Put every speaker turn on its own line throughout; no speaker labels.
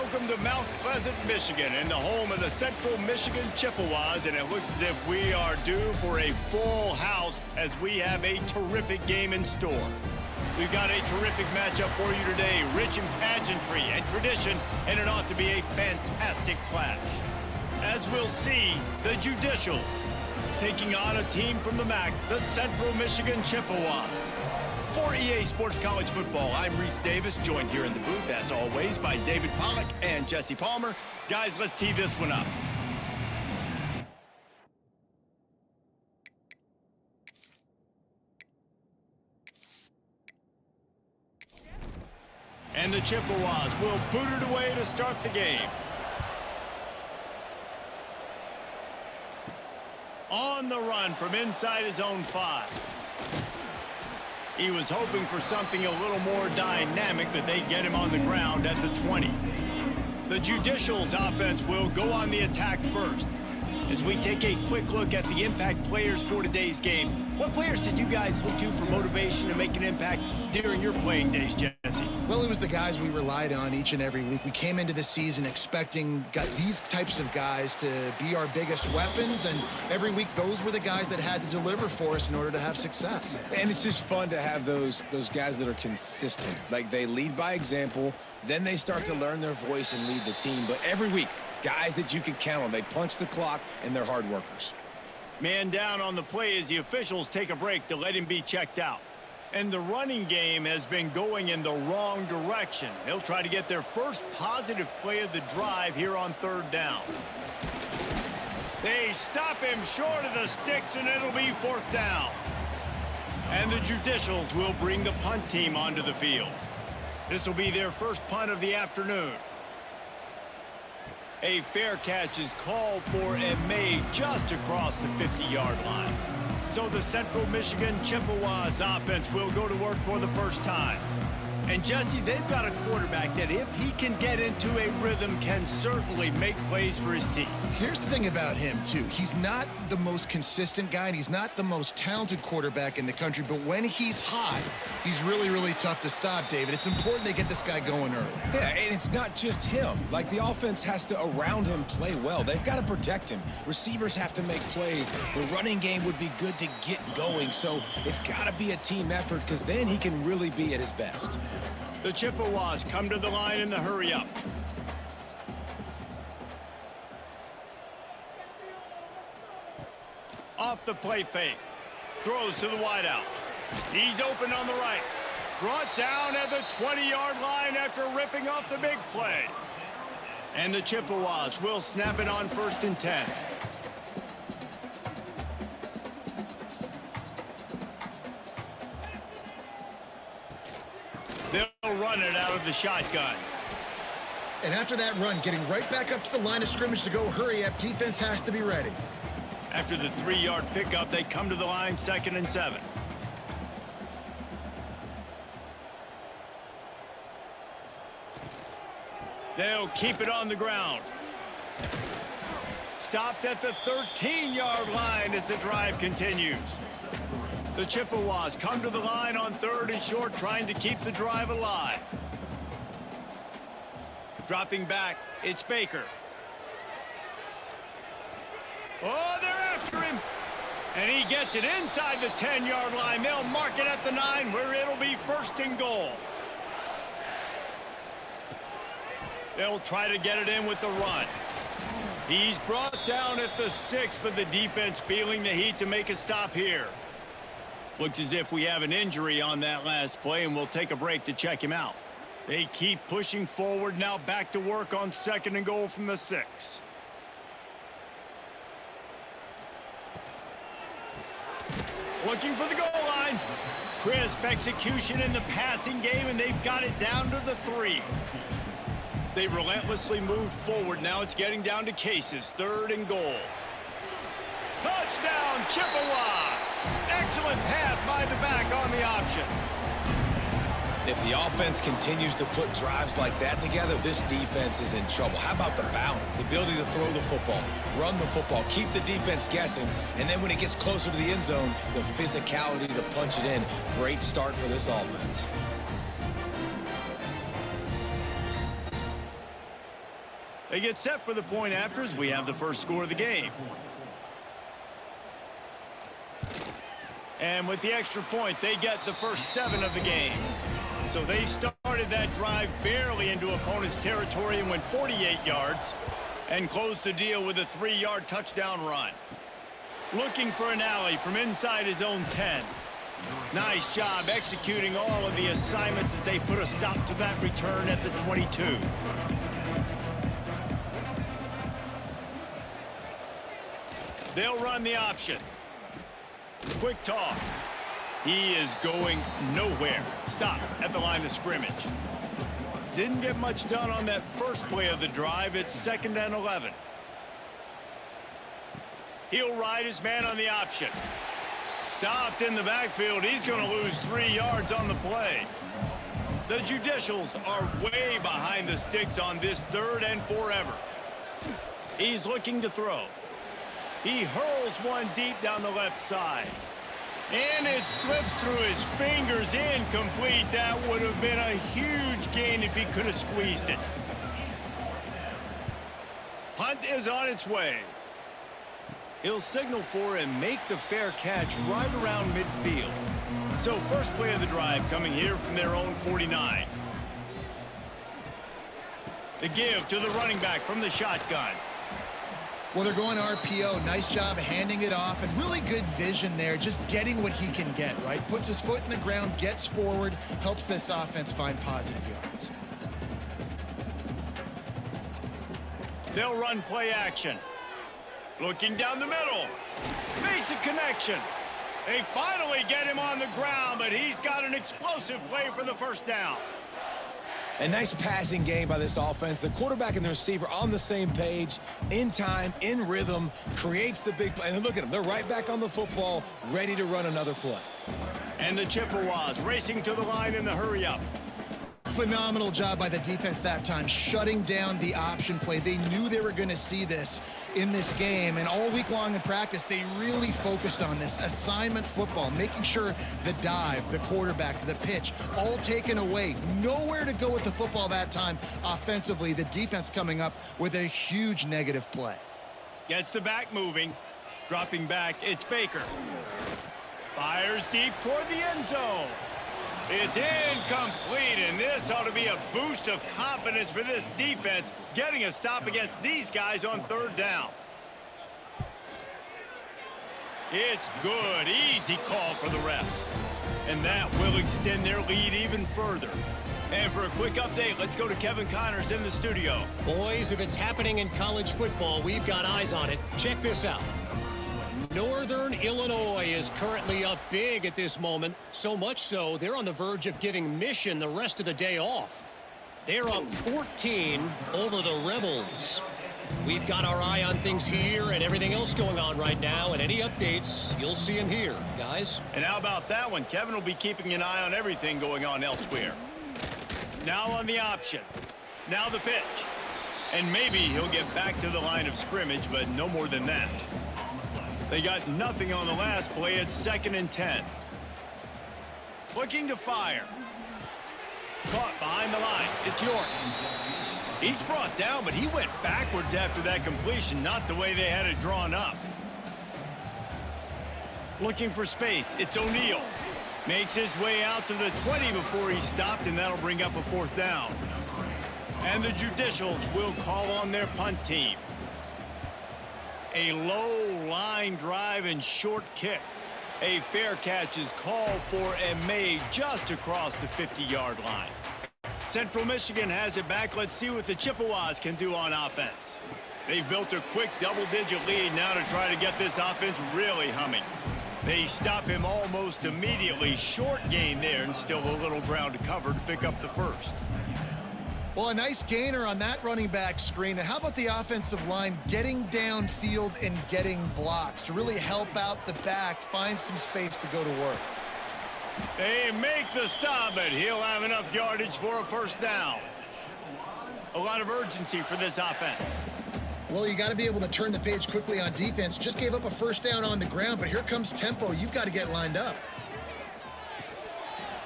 Welcome to Mount Pleasant, Michigan, and the home of the Central Michigan Chippewas, and it looks as if we are due for a full house as we have a terrific game in store. We've got a terrific matchup for you today, rich in pageantry and tradition, and it ought to be a fantastic clash. As we'll see, the Judicials taking on a team from the MAC, the Central Michigan Chippewas. For EA Sports College Football, I'm Reese Davis, joined here in the booth, as always, by David Pollack and Jesse Palmer. Guys, let's tee this one up. And the Chippewas will boot it away to start the game. On the run from inside his own 5. He was hoping for something a little more dynamic, but they get him on the ground at the 20. The Judicials offense will go on the attack first. As we take a quick look at the impact players for today's game, what players did you guys look to for motivation to make an impact during your playing days, Jesse?
Well, it was the guys we relied on each and every week. We came into the season expecting these types of guys to be our biggest weapons, and every week those were the guys that had to deliver for us in order to have success.
And it's just fun to have those guys that are consistent. Like, they lead by example, then they start to learn their voice and lead the team. But every week, guys that you can count on. They punch the clock, and they're hard workers.
Man down on the play as the officials take a break to let him be checked out. And the running game has been going in the wrong direction. They'll try to get their first positive play of the drive here on 3rd down. They stop him short of the sticks, and it'll be 4th down. And the Judicials will bring the punt team onto the field. This will be their first punt of the afternoon. A fair catch is called for and made just across the 50-yard line. So the Central Michigan Chippewas offense will go to work for the first time. And Jesse, they've got a quarterback that, if he can get into a rhythm, can certainly make plays for his team.
Here's the thing about him, too. He's not the most consistent guy, and he's not the most talented quarterback in the country, but when he's hot, he's really, really tough to stop, David. It's important they get this guy going early.
Yeah, and it's not just him. Like, the offense has to, around him, play well. They've got to protect him. Receivers have to make plays. The running game would be good to get going, so it's got to be a team effort, because then he can really be at his best.
The Chippewas come to the line in the hurry-up. Off the play fake. Throws to the wideout. He's open on the right. Brought down at the 20-yard line after ripping off the big play. And the Chippewas will snap it on 1st and 10. They'll run it out of the shotgun.
And after that run, getting right back up to the line of scrimmage to go hurry up, defense has to be ready.
After the 3-yard pickup, they come to the line 2nd and 7. They'll keep it on the ground. Stopped at the 13-yard line as the drive continues. The Chippewas come to the line on 3rd and short, trying to keep the drive alive. Dropping back, it's Baker. Oh, they're after him. And he gets it inside the 10-yard line. They'll mark it at the 9, where it'll be 1st and goal. They'll try to get it in with the run. He's brought down at the 6, but the defense feeling the heat to make a stop here. Looks as if we have an injury on that last play, and we'll take a break to check him out. They keep pushing forward, now back to work on 2nd and goal from the 6. Looking for the goal line. Crisp execution in the passing game, and they've got it down to the 3. They relentlessly moved forward. Now it's getting down to cases. 3rd and goal. Touchdown, Chippewas! Excellent pass by the back on the option.
If the offense continues to put drives like that together, this defense is in trouble. How about the balance, the ability to throw the football, run the football, keep the defense guessing, and then when it gets closer to the end zone, the physicality to punch it in. Great start for this offense.
They get set for the point after as we have the first score of the game. And with the extra point, they get the first 7 of the game. So they started that drive barely into opponent's territory and went 48 yards and closed the deal with a 3-yard touchdown run. Looking for an alley from inside his own 10. Nice job executing all of the assignments as they put a stop to that return at the 22. They'll run the option. Quick toss. He is going nowhere. Stop at the line of scrimmage. Didn't get much done on that first play of the drive. It's 2nd and 11. He'll ride his man on the option. Stopped in the backfield. He's going to lose 3 yards on the play. The Judicials are way behind the sticks on this 3rd and forever. He's looking to throw. He hurls one deep down the left side. And it slips through his fingers, incomplete. That would have been a huge gain if he could have squeezed it. Punt is on its way. He'll signal for and make the fair catch right around midfield. So first play of the drive coming here from their own 49. The give to the running back from the shotgun.
Well, they're going RPO. Nice job handing it off, and really good vision there, just getting what he can get, right? Puts his foot in the ground, gets forward, helps this offense find positive yards.
They'll run play action. Looking down the middle. Makes a connection. They finally get him on the ground, but he's got an explosive play for the first down.
A nice passing game by this offense. The quarterback and the receiver on the same page, in time, in rhythm, creates the big play. And look at them. They're right back on the football, ready to run another play.
And the Chippewas racing to the line in the hurry-up.
Phenomenal job by the defense that time, shutting down the option play. They knew they were going to see this in this game, and all week long in practice, they really focused on this assignment football, making sure the dive, the quarterback, the pitch, all taken away. Nowhere to go with the football that time offensively. The defense coming up with a huge negative play.
Gets the back moving. Dropping back, it's Baker. Fires deep toward the end zone. It's incomplete, and this ought to be a boost of confidence for this defense, getting a stop against these guys on 3rd down. It's good. Easy call for the refs. And that will extend their lead even further. And for a quick update, let's go to Kevin Connors in the studio.
Boys, if it's happening in college football, we've got eyes on it. Check this out. Northern Illinois is currently up big at this moment, so much so they're on the verge of giving Mission the rest of the day off. They're up 14 over the Rebels. We've got our eye on things here and everything else going on right now, and any updates, you'll see them here, guys.
And how about that one? Kevin will be keeping an eye on everything going on elsewhere. Now on the option. Now the pitch. And maybe he'll get back to the line of scrimmage, but no more than that. They got nothing on the last play. It's 2nd and 10. Looking to fire. Caught behind the line. It's York. He's brought down, but he went backwards after that completion, not the way they had it drawn up. Looking for space. It's O'Neal. Makes his way out to the 20 before he stopped, and that'll bring up a 4th down. And the Judicials will call on their punt team. A low line drive and short kick. A fair catch is called for and made just across the 50-yard line. Central Michigan has it back. Let's see what the Chippewas can do on offense. They've built a quick double-digit lead now to try to get this offense really humming. They stop him almost immediately. Short gain there, and still a little ground to cover to pick up the first.
Well, a nice gainer on that running back screen. And how about the offensive line getting downfield and getting blocks to really help out the back, find some space to go to work?
They make the stop, but he'll have enough yardage for a 1st down. A lot of urgency for this offense.
Well, you got to be able to turn the page quickly on defense. Just gave up a 1st down on the ground, but here comes tempo. You've got to get lined up.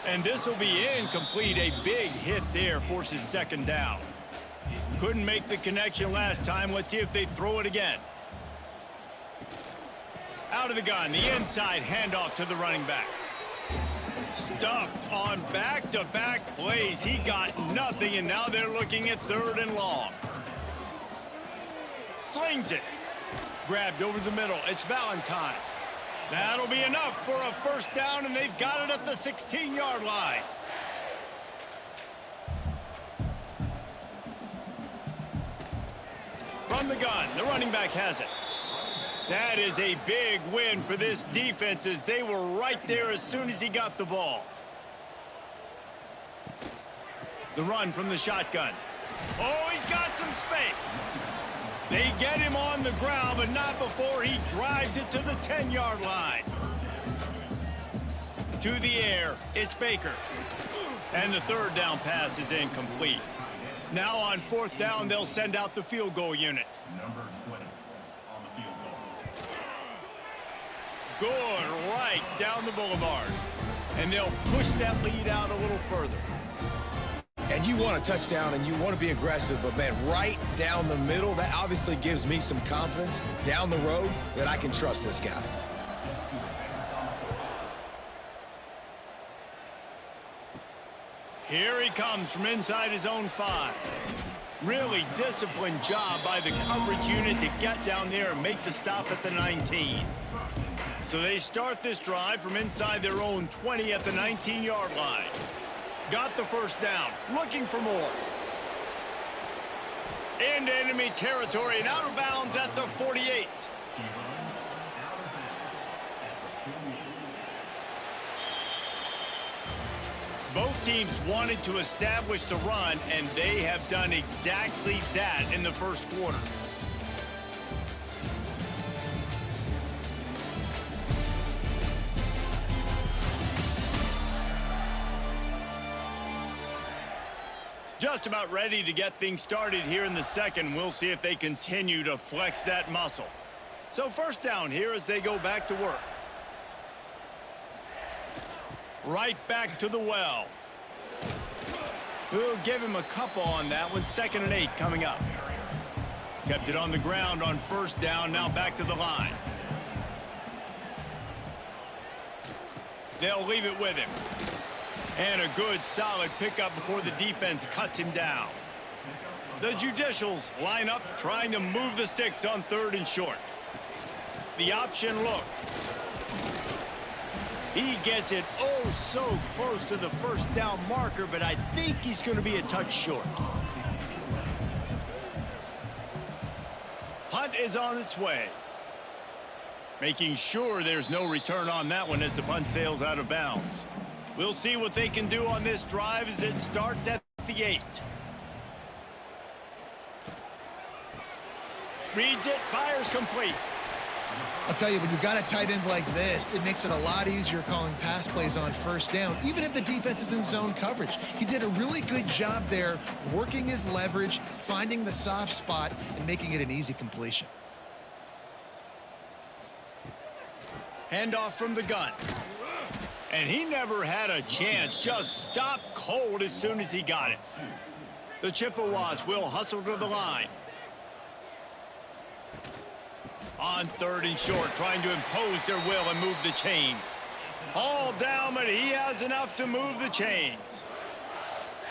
And this will be incomplete. A big hit there forces 2nd down. Couldn't make the connection last time. Let's see if they throw it again. Out of the gun, the inside handoff to the running back. Stuffed on back-to-back plays. He got nothing, and now they're looking at 3rd and long. Slings it. Grabbed over the middle. It's Valentine. That'll be enough for a first down, and they've got it at the 16-yard line. From the gun, the running back has it. That is a big win for this defense as they were right there as soon as he got the ball. The run from the shotgun. Oh, he's got some space. They get him on the ground, but not before he drives it to the 10-yard line. To the air, it's Baker. And the 3rd down pass is incomplete. Now on 4th down, they'll send out the field goal unit.
Number 20 on the field goal.
Good, right down the boulevard. And they'll push that lead out a little further.
And you want a touchdown and you want to be aggressive, but man, right down the middle, that obviously gives me some confidence down the road that I can trust this guy.
Here he comes from inside his own 5. Really disciplined job by the coverage unit to get down there and make the stop at the 19. So they start this drive from inside their own 20 at the 19-yard line. Got the first down, looking for more. Into enemy territory and out of bounds at the 48. Both teams wanted to establish the run, and they have done exactly that in the first quarter. Just about ready to get things started here in the second. We'll see if they continue to flex that muscle. So first down here as they go back to work. Right back to the well. We'll give him a couple on that one. 2nd and 8 coming up. Kept it on the ground on first down. Now back to the line. They'll leave it with him. And a good, solid pickup before the defense cuts him down. The Judicials line up, trying to move the sticks on 3rd and short. The option look. He gets it oh so close to the first down marker, but I think he's going to be a touch short. Punt is on its way. Making sure there's no return on that one as the punt sails out of bounds. We'll see what they can do on this drive as it starts at the 8. Reads it, fires complete.
I'll tell you, when you've got a tight end like this, it makes it a lot easier calling pass plays on first down, even if the defense is in zone coverage. He did a really good job there, working his leverage, finding the soft spot, and making it an easy completion.
Handoff from the gun. And he never had a chance, just stopped cold as soon as he got it. The Chippewas will hustle to the line. On 3rd and short, trying to impose their will and move the chains. All down, but he has enough to move the chains.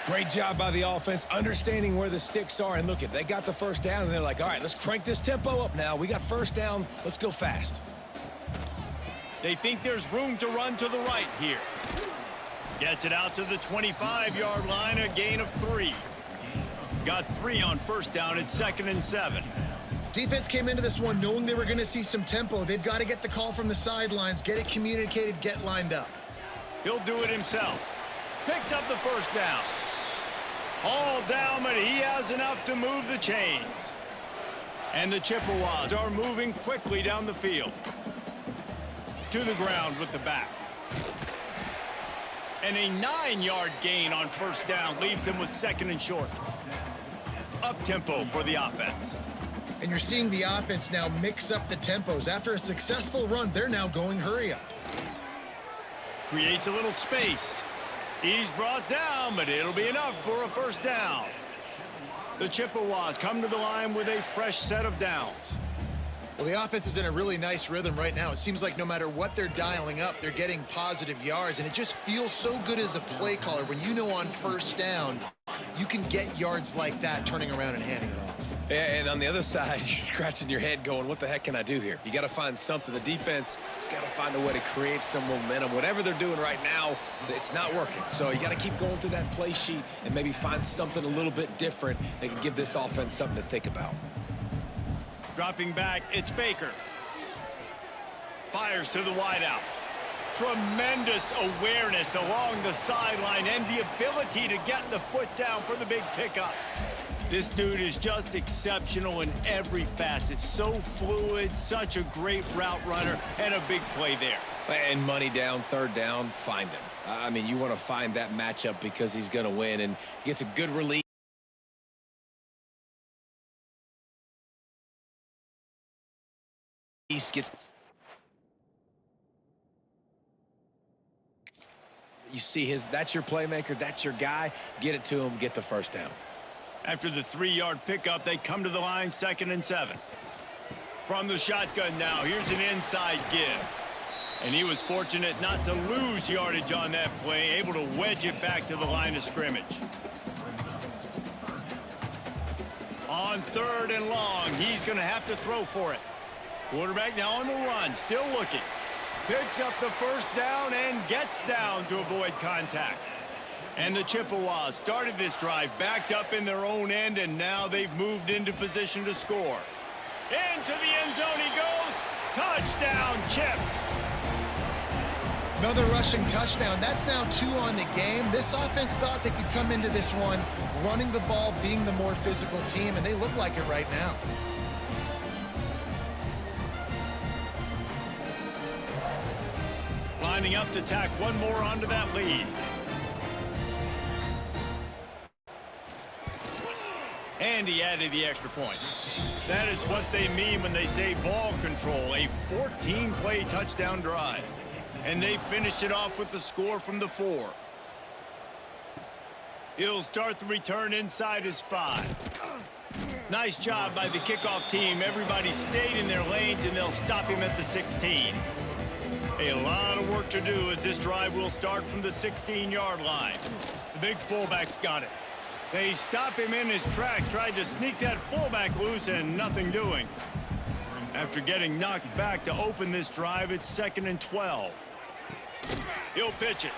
Great job by the offense, understanding where the sticks are. And look, they got the first down, and they're like, all right, let's crank this tempo up now. We got first down. Let's go fast.
They think there's room to run to the right here. Gets it out to the 25-yard line, a gain of 3. Got 3 on first down at 2nd and 7.
Defense came into this one knowing they were going to see some tempo. They've got to get the call from the sidelines, get it communicated, get lined up.
He'll do it himself. Picks up the first down. All down, but he has enough to move the chains. And the Chippewas are moving quickly down the field. To the ground with the back. And a 9-yard gain on first down leaves them with 2nd and short. Up-tempo for the offense.
And you're seeing the offense now mix up the tempos. After a successful run, they're now going hurry up.
Creates a little space. He's brought down, but it'll be enough for a first down. The Chippewas come to the line with a fresh set of downs.
Well, the offense is in a really nice rhythm right now. It seems like no matter what they're dialing up, they're getting positive yards, and it just feels so good as a play caller when you know on first down you can get yards like that turning around and handing it off.
And on the other side, you're scratching your head going, what the heck can I do here? You got to find something. The defense has got to find a way to create some momentum. Whatever they're doing right now, it's not working. So you got to keep going through that play sheet and maybe find something a little bit different that can give this offense something to think about.
Dropping back, it's Baker. Fires to the wideout. Tremendous awareness along the sideline and the ability to get the foot down for the big pickup. This dude is just exceptional in every facet. So fluid, such a great route runner, and a big play there.
And money down, third down, find him. I mean, you want to find that matchup because he's going to win, and he gets a good release. You see that's your playmaker, that's your guy. Get it to him, get the first down.
After the 3-yard pickup, they come to the line, 2nd and 7. From the shotgun now, here's an inside give. And he was fortunate not to lose yardage on that play, able to wedge it back to the line of scrimmage. On 3rd and long, he's going to have to throw for it. Quarterback now on the run, still looking. Picks up the first down and gets down to avoid contact. And the Chippewas started this drive backed up in their own end, and now they've moved into position to score. Into the end zone he goes. Touchdown, Chips.
Another rushing touchdown. That's now 2 on the game. This offense thought they could come into this one running the ball, being the more physical team, and they look like it right now.
Lining up to tack one more onto that lead. And he added the extra point. That is what they mean when they say ball control. A 14-play touchdown drive. And they finished it off with the score from the 4. He'll start the return inside his 5. Nice job by the kickoff team. Everybody stayed in their lanes, and they'll stop him at the 16. A lot of work to do as this drive will start from the 16-yard line. The big fullback's got it. They stop him in his tracks, tried to sneak that fullback loose, and nothing doing. After getting knocked back to open this drive, it's 2nd and 12. He'll pitch it.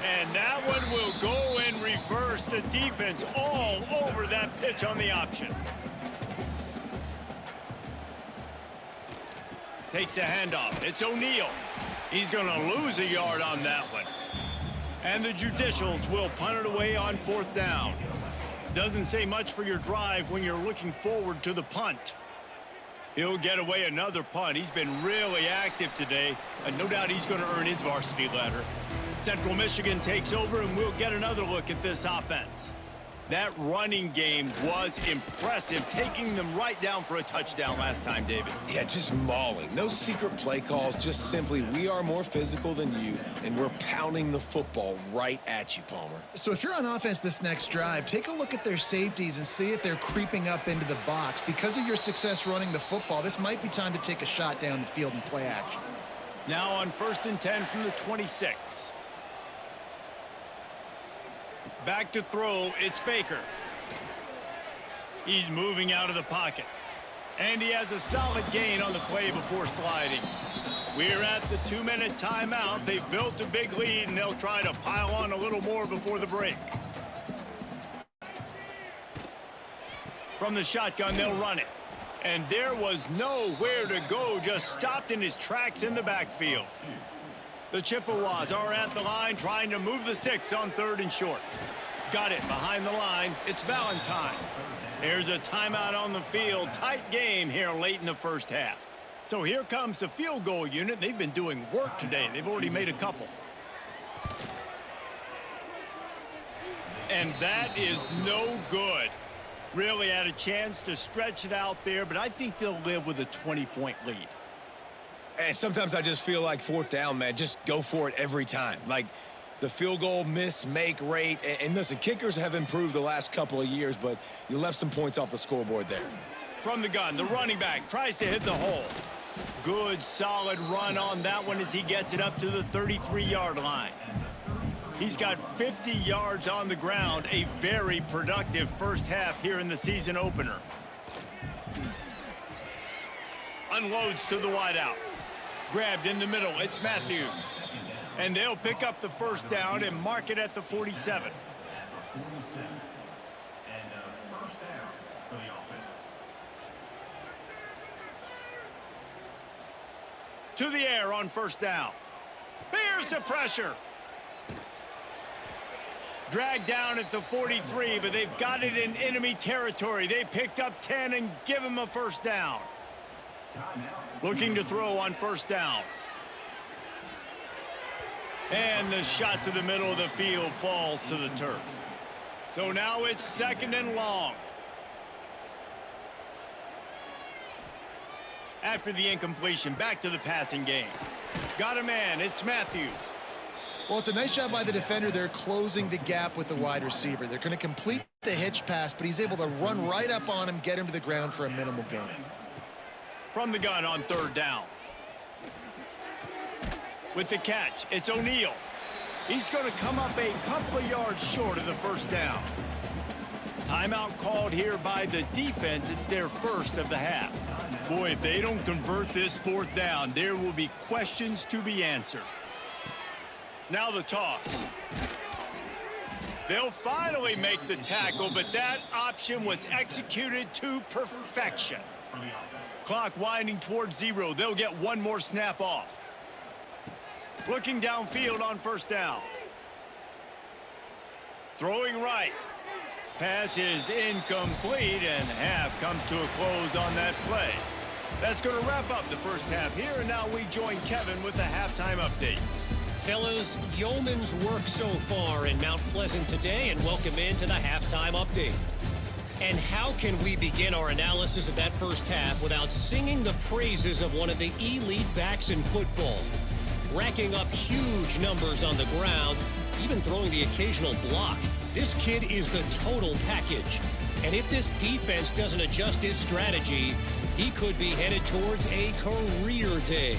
And that one will go in reverse. The defense all over that pitch on the option. Takes the handoff. It's O'Neal. He's going to lose a yard on that one. And the Judicials will punt it away on 4th down. Doesn't say much for your drive when you're looking forward to the punt. He'll get away another punt. He's been really active today, and no doubt he's going to earn his varsity letter. Central Michigan takes over, and we'll get another look at this offense. That running game was impressive, taking them right down for a touchdown last time, David.
Yeah, just mauling. No secret play calls, just simply we are more physical than you, and we're pounding the football right at you, Palmer.
So if you're on offense this next drive, take a look at their safeties and see if they're creeping up into the box. Because of your success running the football, this might be time to take a shot down the field and play action.
Now on 1st and 10 from the 26. Back to throw, it's Baker. He's moving out of the pocket. And he has a solid gain on the play before sliding. We're at the 2-minute timeout. They've built a big lead, and they'll try to pile on a little more before the break. From the shotgun, they'll run it. And there was nowhere to go, just stopped in his tracks in the backfield. The Chippewas are at the line trying to move the sticks on 3rd and short. Got it behind the line. It's Valentine. There's a timeout on the field. Tight game here late in the first half. So here comes the field goal unit. They've been doing work today. They've already made a couple. And that is no good. Really had a chance to stretch it out there, but I think they'll live with a 20-point lead.
And sometimes I just feel like 4th down, man, just go for it every time. Like, the field goal miss-make rate. And listen, kickers have improved the last couple of years, but you left some points off the scoreboard there.
From the gun, the running back tries to hit the hole. Good, solid run on that one as he gets it up to the 33-yard line. He's got 50 yards on the ground, a very productive first half here in the season opener. Unloads to the wideout. Grabbed in the middle, it's Matthews. And they'll pick up the first down and mark it at the 47.
First down for the offense.
To the air on first down. Here's the pressure. Dragged down at the 43, but they've got it in enemy territory. They picked up 10 and give him a first down. Looking to throw on first down. And the shot to the middle of the field falls to the turf. So now it's second and long. After the incompletion, back to the passing game. Got a man, it's Matthews.
Well, it's a nice job by the defender. They're closing the gap with the wide receiver. They're going to complete the hitch pass, but he's able to run right up on him, get him to the ground for a minimal gain.
From the gun on third down. With the catch, it's O'Neal. He's going to come up a couple of yards short of the first down. Timeout called here by the defense. It's their first of the half. Boy, if they don't convert this fourth down, there will be questions to be answered. Now the toss. They'll finally make the tackle, but that option was executed to perfection. Clock winding towards 0. They'll get one more snap off. Looking downfield on first down. Throwing right. Pass is incomplete, and half comes to a close on that play. That's going to wrap up the first half here, and now we join Kevin with the halftime update.
Fellas, yeoman's work so far in Mount Pleasant today, and welcome into the halftime update. And how can we begin our analysis of that first half without singing the praises of one of the elite backs in football? Racking up huge numbers on the ground, even throwing the occasional block. This kid is the total package. And if this defense doesn't adjust its strategy, he could be headed towards a career day.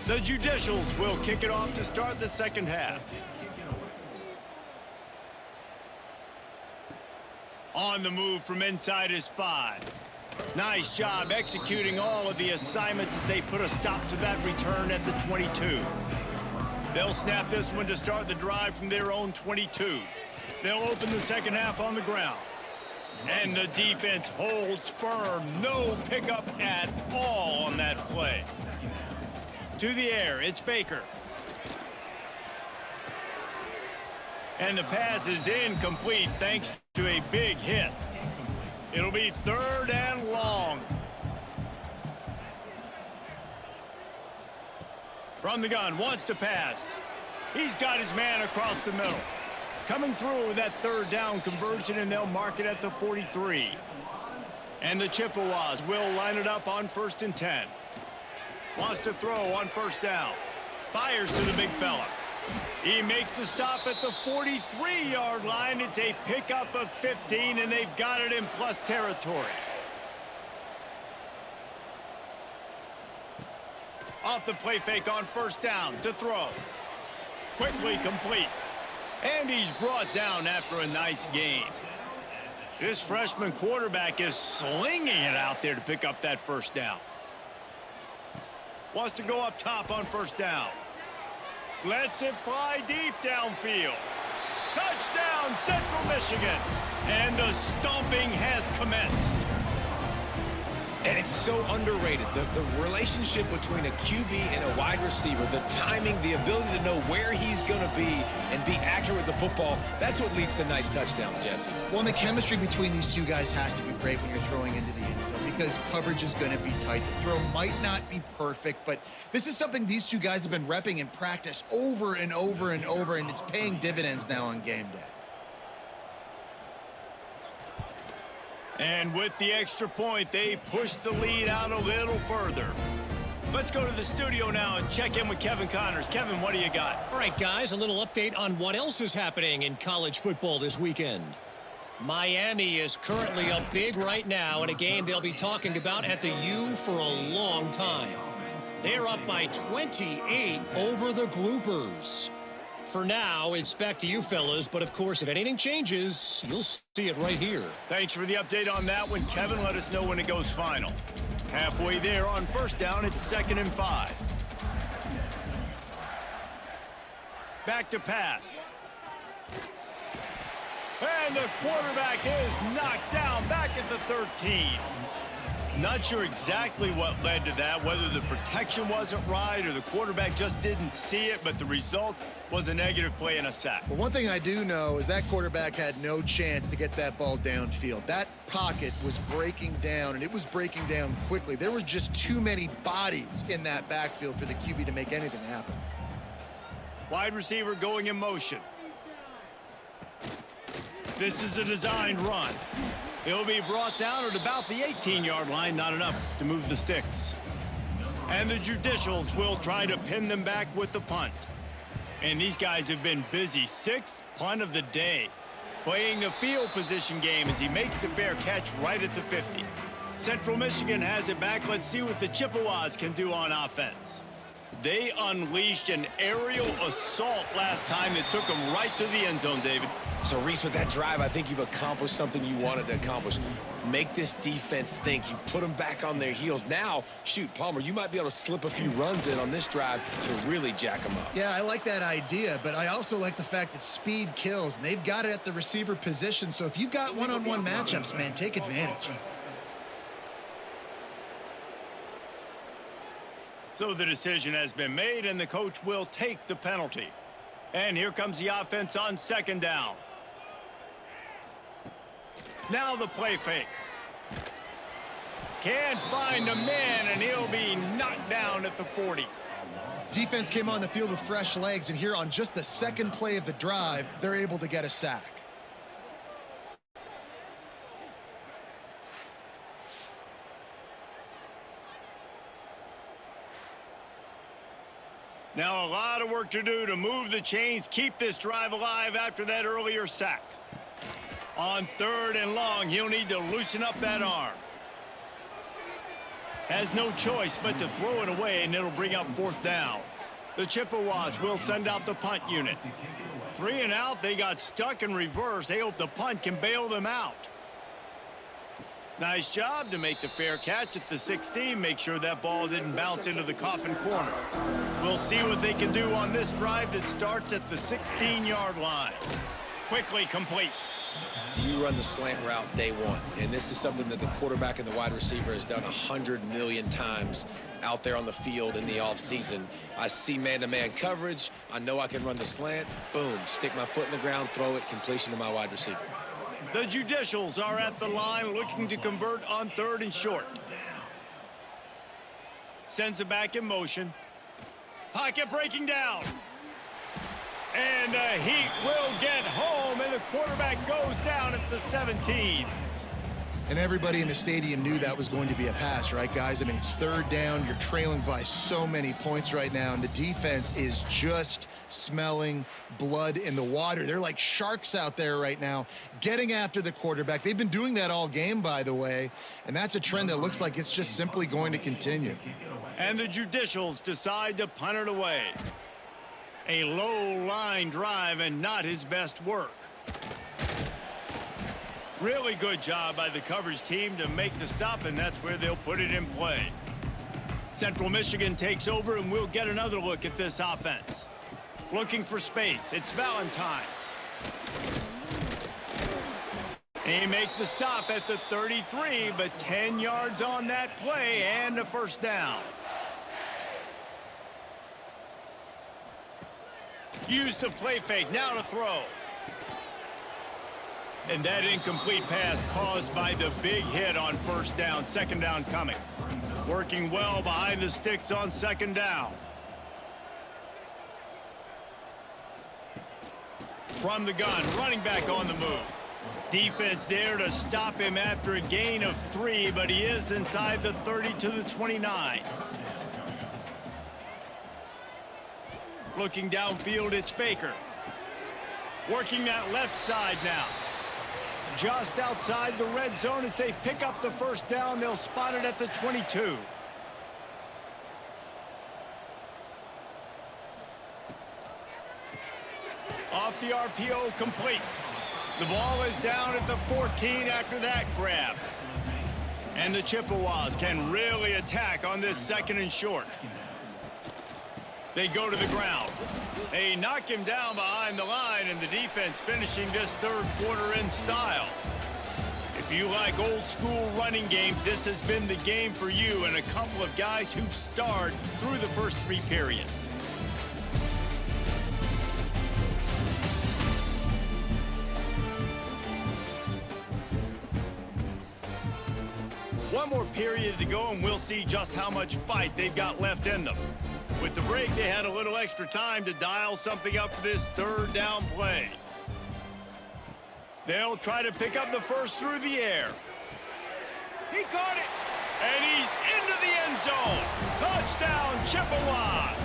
The Judicials will kick it off to start the second half. On the move from inside is 5. Nice job executing all of the assignments as they put a stop to that return at the 22. They'll snap this one to start the drive from their own 22. They'll open the second half on the ground. And the defense holds firm. No pickup at all on that play. To the air, it's Baker. And the pass is incomplete thanks to a big hit. It'll be third and long. From the gun, wants to pass. He's got his man across the middle. Coming through with that third down conversion, and they'll mark it at the 43. And the Chippewas will line it up on 1st and 10. Wants to throw on first down. Fires to the big fella. He makes the stop at the 43-yard line. It's a pickup of 15, and they've got it in plus territory. Off the play fake on first down to throw. Quickly complete. And he's brought down after a nice gain. This freshman quarterback is slinging it out there to pick up that first down. Wants to go up top on first down. Lets it fly deep downfield. Touchdown, Central Michigan. And the stomping has commenced.
And it's so underrated. The relationship between a QB and a wide receiver, the timing, the ability to know where he's going to be and be accurate with the football, that's what leads to nice touchdowns, Jesse.
Well, and the chemistry between these two guys has to be great when you're throwing into the end zone because coverage is going to be tight. The throw might not be perfect, but this is something these two guys have been repping in practice over and over and over, and it's paying dividends now on game day.
And with the extra point, they push the lead out a little further. Let's go to the studio now and check in with Kevin Connors. Kevin, what do you got?
All right, guys, a little update on what else is happening in college football this weekend. Miami is currently up big right now in a game they'll be talking about at the U for a long time. They're up by 28 over the Groupers. For now, it's back to you fellas, but of course, if anything changes, you'll see it right here.
Thanks for the update on that one, Kevin. Let us know when it goes final. Halfway there on first down, it's 2nd and 5. Back to pass. And the quarterback is knocked down back at the 13. Not sure exactly what led to that, whether the protection wasn't right or the quarterback just didn't see it, but the result was a negative play and a sack.
Well, one thing I do know is that quarterback had no chance to get that ball downfield. That pocket was breaking down, and it was breaking down quickly. There were just too many bodies in that backfield for the QB to make anything happen.
Wide receiver going in motion. This is a designed run. He'll be brought down at about the 18-yard line, not enough to move the sticks. And the Judicials will try to pin them back with the punt. And these guys have been busy. 6th punt of the day. Playing the field position game as he makes the fair catch right at the 50. Central Michigan has it back. Let's see what the Chippewas can do on offense. They unleashed an aerial assault last time that took them right to the end zone, David.
So, Reese, with that drive, I think you've accomplished something you wanted to accomplish. Make this defense think. You've put them back on their heels. Now, shoot, Palmer, you might be able to slip a few runs in on this drive to really jack them up.
Yeah, I like that idea, but I also like the fact that speed kills, and they've got it at the receiver position. So if you've got one-on-one matchups, man, take advantage.
So the decision has been made, and the coach will take the penalty. And here comes the offense on 2nd down. Now the play fake. Can't find a man, and he'll be knocked down at the 40.
Defense came on the field with fresh legs, and here on just the 2nd play of the drive, they're able to get a sack.
Now a lot of work to do to move the chains, keep this drive alive after that earlier sack. On 3rd and long, he'll need to loosen up that arm. Has no choice but to throw it away, and it'll bring up 4th down. The Chippewas will send out the punt unit. 3 and out, they got stuck in reverse. They hope the punt can bail them out. Nice job to make the fair catch at the 16. Make sure that ball didn't bounce into the coffin corner. We'll see what they can do on this drive that starts at the 16-yard line. Quickly complete.
You run the slant route day one, and this is something that the quarterback and the wide receiver has done 100 million times out there on the field in the offseason. I see man-to-man coverage. I know I can run the slant. Boom, stick my foot in the ground, throw it, completion to my wide receiver.
The Judicials are at the line looking to convert on 3rd and short. Sends it back in motion. Pocket breaking down. And the Heat will get home, and the quarterback goes down at the 17.
And everybody in the stadium knew that was going to be a pass, right, guys? I mean, it's 3rd down. You're trailing by so many points right now, and the defense is just smelling blood in the water. They're like sharks out there right now, getting after the quarterback. They've been doing that all game, by the way, and that's a trend that looks like it's just simply going to continue.
And the Judicials decide to punt it away. A low-line drive and not his best work. Really good job by the coverage team to make the stop, and that's where they'll put it in play. Central Michigan takes over, and we'll get another look at this offense. Looking for space. It's Valentine. He makes the stop at the 33, but 10 yards on that play and a 1st down. Use the play fake. Now to throw. And that incomplete pass caused by the big hit on 1st down. 2nd down coming. Working well behind the sticks on 2nd down. From the gun, running back on the move. Defense there to stop him after a gain of 3, but he is inside the 30 to the 29. Looking downfield, it's Baker. Working that left side now. Just outside the red zone as they pick up the first down. They'll spot it at the 22. Off the RPO, complete. The ball is down at the 14 after that grab. And the Chippewas can really attack on this second and short. They go to the ground. They knock him down behind the line, and the defense finishing this third quarter in style. If you like old school running games, this has been the game for you and a couple of guys who've starred through the first three periods. One more period to go, and we'll see just how much fight they've got left in them. With the break, they had a little extra time to dial something up for this third down play. They'll try to pick up the first through the air. He caught it, and he's into the end zone. Touchdown, Chippewas.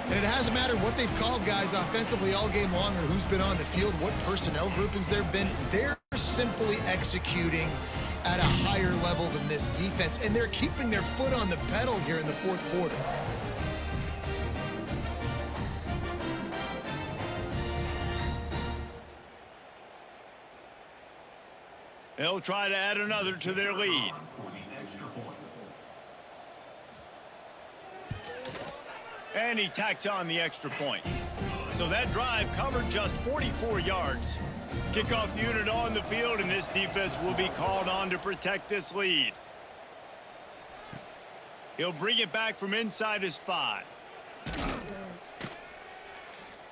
And it hasn't mattered what they've called guys offensively all game long or who's been on the field, what personnel groupings there have been. They're simply executing at a higher level than this defense, and they're keeping their foot on the pedal here in the fourth quarter.
They'll try to add another to their lead. And he tacks on the extra point. So that drive covered just 44 yards. Kickoff unit on the field, and this defense will be called on to protect this lead. He'll bring it back from inside his 5.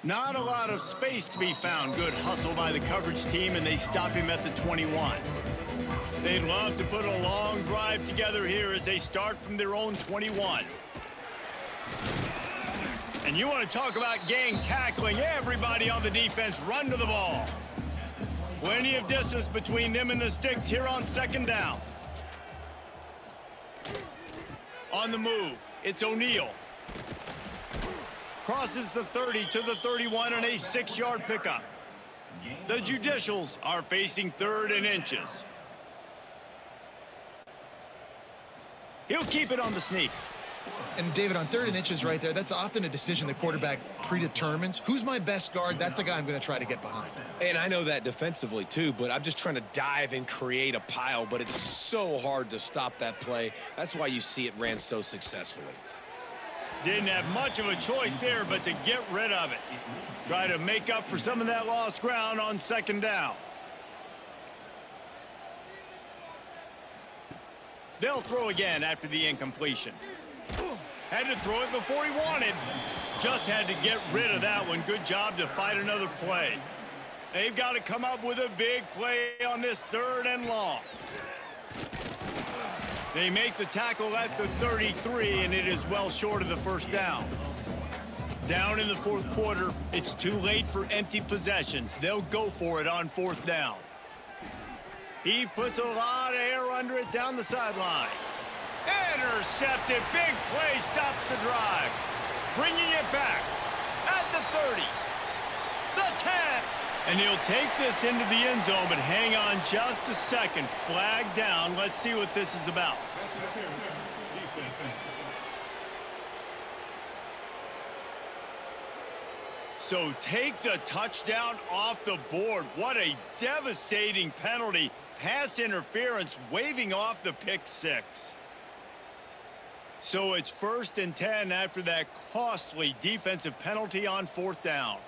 Not a lot of space to be found. Good hustle by the coverage team, and they stop him at the 21. They'd love to put a long drive together here as they start from their own 21. And you want to talk about gang tackling. Everybody on the defense run to the ball. Plenty of distance between them and the sticks here on second down. On the move, it's O'Neal. Crosses the 30 to the 31 on a 6-yard pickup. The Judicials are facing third and inches. He'll keep it on the sneak.
And David, on third and inches right there, that's often a decision the quarterback predetermines. Who's my best guard? That's the guy I'm going to try to get behind.
And I know that defensively too, but I'm just trying to dive and create a pile, but it's so hard to stop that play. That's why you see it ran so successfully.
Didn't have much of a choice there, but to get rid of it. Try to make up for some of that lost ground on second down. They'll throw again after the incompletion. Had to throw it before he wanted. Just had to get rid of that one. Good job to fight another play. They've got to come up with a big play on this third and long. They make the tackle at the 33, and it is well short of the first down. Down in the fourth quarter, it's too late for empty possessions. They'll go for it on fourth down. He puts a lot of air under it down the sideline. Intercepted. Big play stops the drive. Bringing it back at the 30. The 10. And he'll take this into the end zone, but hang on just a second. Flag down. Let's see what this is about. So take the touchdown off the board. What a devastating penalty. Pass interference, waving off the pick six. So it's 1st and 10 after that costly defensive penalty on fourth down.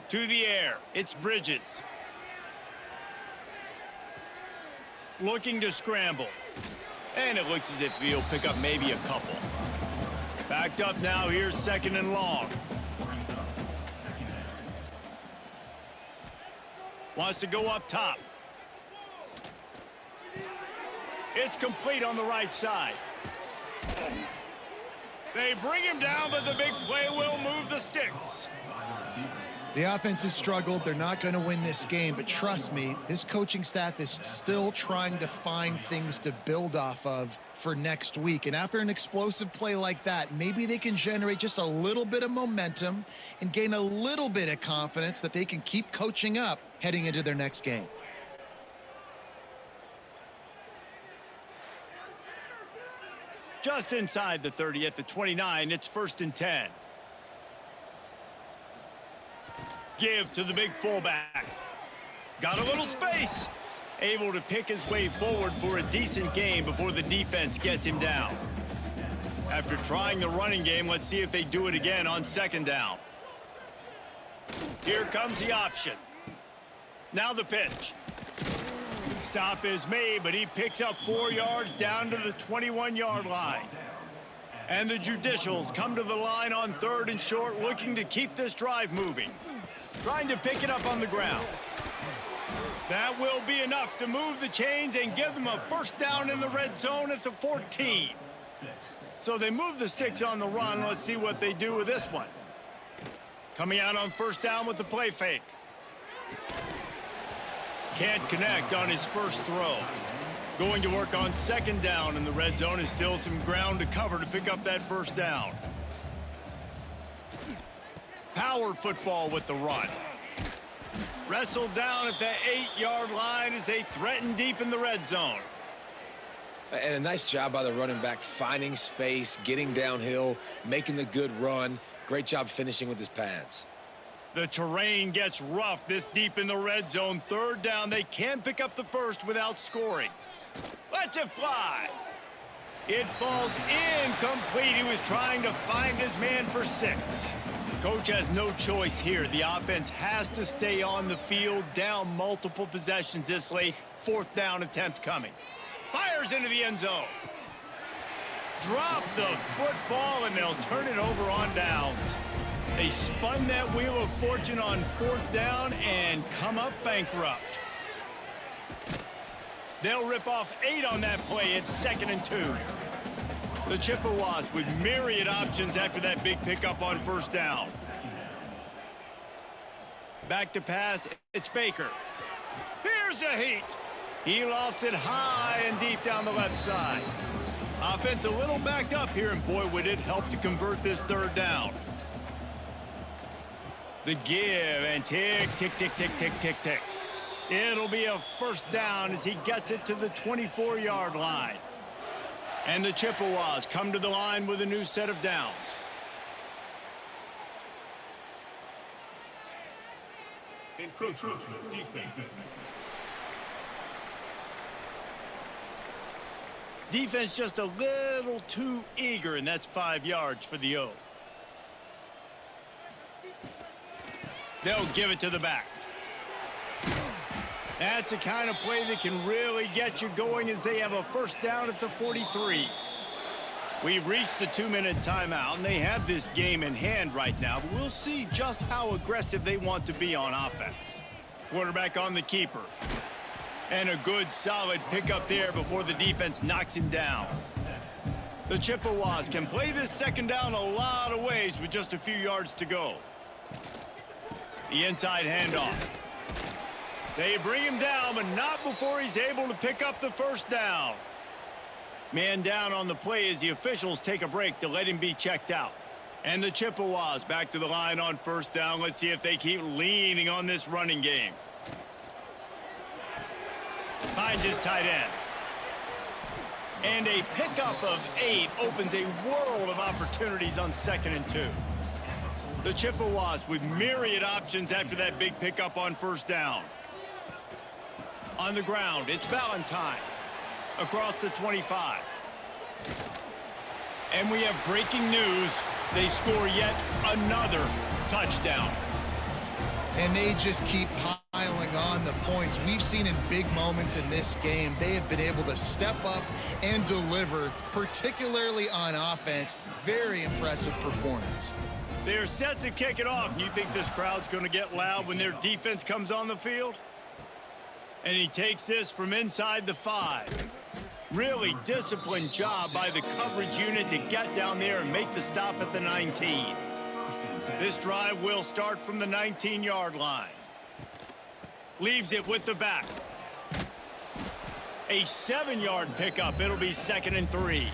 To the air, it's Bridges. Looking to scramble. And it looks as if he'll pick up maybe a couple. Backed up now, here's second and long. Wants to go up top. It's complete on the right side. They bring him down, but the big play will move the sticks.
The offense has struggled. They're not going to win this game, but trust me, this coaching staff is still trying to find things to build off of for next week. And after an explosive play like that, maybe they can generate just a little bit of momentum and gain a little bit of confidence that they can keep coaching up heading into their next game.
Just inside the 30 at the 29, it's 1st and 10. Give to the big fullback. Got a little space. Able to pick his way forward for a decent game before the defense gets him down. After trying the running game, let's see if they do it again on 2nd down. Here comes the option. Now the pitch. Stop is made, but he picks up 4 yards down to the 21-yard line. And the Judicials come to the line on 3rd and short, looking to keep this drive moving. Trying to pick it up on the ground. That will be enough to move the chains and give them a 1st down in the red zone at the 14. So they move the sticks on the run. Let's see what they do with this one. Coming out on 1st down with the play fake. Can't connect on his first throw. Going to work on 2nd down in the red zone is still some ground to cover to pick up that 1st down. Power football with the run. Wrestled down at the 8-yard line as they threaten deep in the red zone.
And a nice job by the running back, finding space, getting downhill, making the good run. Great job finishing with his pads.
The terrain gets rough this deep in the red zone. 3rd down, they can't pick up the 1st without scoring. Lets it fly. It falls incomplete. He was trying to find his man for 6. Coach has no choice here. The offense has to stay on the field, down multiple possessions this late. 4th down attempt coming. Fires into the end zone. Drop the football, and they'll turn it over on downs. They spun that wheel of fortune on 4th down and come up bankrupt. They'll rip off 8 on that play. It's 2nd and 2. The Chippewas with myriad options after that big pickup on 1st down. Back to pass, it's Baker. Here's a heat. He lofts it high and deep down the left side. Offense a little backed up here, and boy, would it help to convert this 3rd down. The give, and tick, tick, tick, tick, tick, tick, tick. It'll be a 1st down as he gets it to the 24-yard line. And the Chippewas come to the line with a new set of downs.
Encroachment defense.
Defense just a little too eager, and that's 5 yards for the O. They'll give it to the back. That's the kind of play that can really get you going as they have a 1st down at the 43. We've reached the 2-minute timeout, and they have this game in hand right now, but we'll see just how aggressive they want to be on offense. Quarterback on the keeper. And a good, solid pickup there before the defense knocks him down. The Chippewas can play this 2nd down a lot of ways with just a few yards to go. The inside handoff. They bring him down, but not before he's able to pick up the 1st down. Man down on the play as the officials take a break to let him be checked out. And the Chippewas back to the line on 1st down. Let's see if they keep leaning on this running game. Finds his tight end. And a pickup of 8 opens a world of opportunities on 2nd and 2. The Chippewas with myriad options after that big pickup on 1st down. On the ground, it's Valentine. Across the 25. And we have breaking news. They score yet another touchdown.
And they just keep piling on the points. We've seen in big moments in this game, they have been able to step up and deliver, particularly on offense. Very impressive performance.
They're set to kick it off. And you think this crowd's going to get loud when their defense comes on the field? And he takes this from inside the 5. Really disciplined job by the coverage unit to get down there and make the stop at the 19. This drive will start from the 19-yard line. Leaves it with the back. A 7-yard pickup. It'll be 2nd and 3.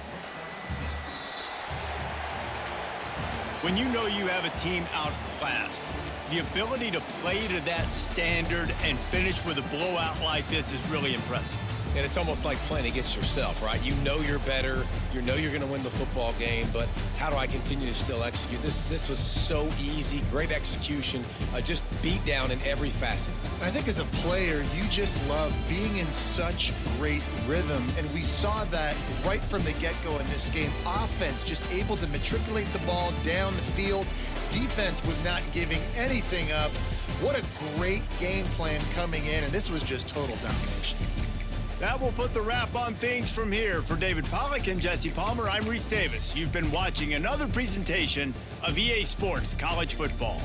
When you know you have a team outclassed, the ability to play to that standard and finish with a blowout like this is really impressive.
And it's almost like playing against yourself, right? You know you're better. You know you're going to win the football game, but how do I continue to still execute? This was so easy. Great execution. Just beat down in every facet.
I think as a player, you just love being in such great rhythm, and we saw that right from the get-go in this game. Offense just able to matriculate the ball down the field. Defense was not giving anything up. What a great game plan coming in, and this was just total domination.
That will put the wrap on things from here. For David Pollack and Jesse Palmer, I'm Reese Davis. You've been watching another presentation of EA Sports College Football.